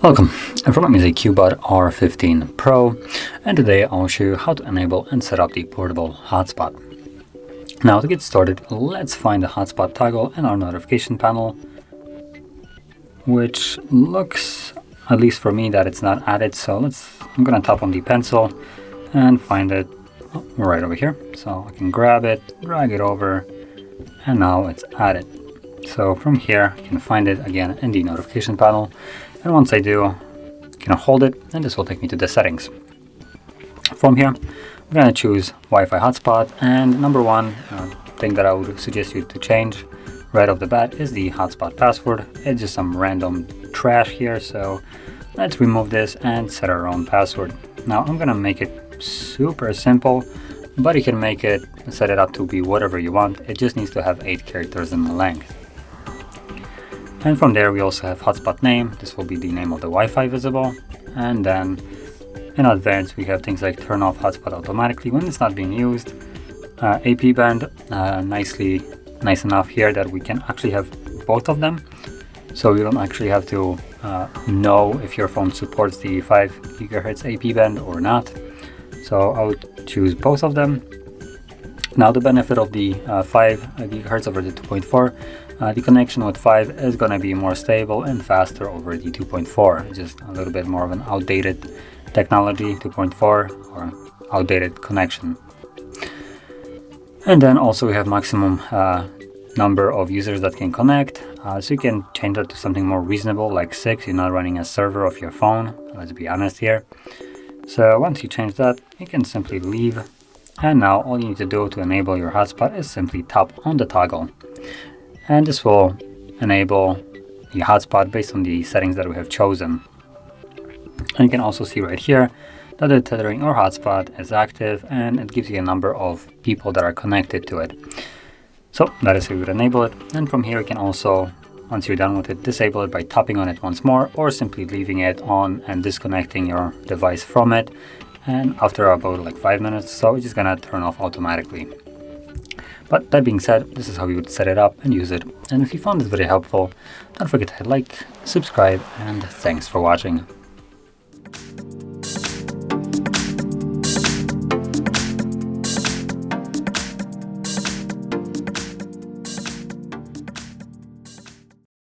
Welcome, in front of me is a CUBOT R15 Pro, and today I'll show you how to enable and set up the portable hotspot. Now to get started, let's find the hotspot toggle in our notification panel, which looks, at least for me, that it's not added. So I'm gonna tap on the pencil and find it right over here. So I can grab it, drag it over, and now it's added. So from here, you can find it again in the notification panel. And once I do, I'm gonna hold it, and this will take me to the settings. From here, I'm gonna choose Wi-Fi hotspot, and number one thing that I would suggest you to change right off the bat is the hotspot password. It's just some random trash here, so let's remove this and set our own password. Now I'm gonna make it super simple, but you can set it up to be whatever you want. It just needs to have 8 characters in length. And from there we also have hotspot name. This will be the name of the Wi-Fi visible. And then in advanced we have things like turn off hotspot automatically when it's not being used. AP band, nice enough here that we can actually have both of them. So you don't actually have to know if your phone supports the 5 GHz AP band or not. So I would choose both of them. Now the benefit of the 5 GHz over the 2.4, the connection with 5 is going to be more stable and faster over the 2.4. It's just a little bit more of an outdated technology, 2.4, or outdated connection. And then also we have maximum number of users that can connect. So you can change that to something more reasonable, like 6. You're not running a server of your phone, let's be honest here. So once you change that, you can simply leave. And now all you need to do to enable your hotspot is simply tap on the toggle. And this will enable the hotspot based on the settings that we have chosen. And you can also see right here that the tethering or hotspot is active, and it gives you a number of people that are connected to it. So that is how you would enable it. And from here you can also, once you're done with it, disable it by tapping on it once more, or simply leaving it on and disconnecting your device from it. And after about like 5 minutes, so it's just gonna turn off automatically. But that being said, this is how you would set it up and use it. And if you found this video helpful, don't forget to hit like, subscribe, and thanks for watching.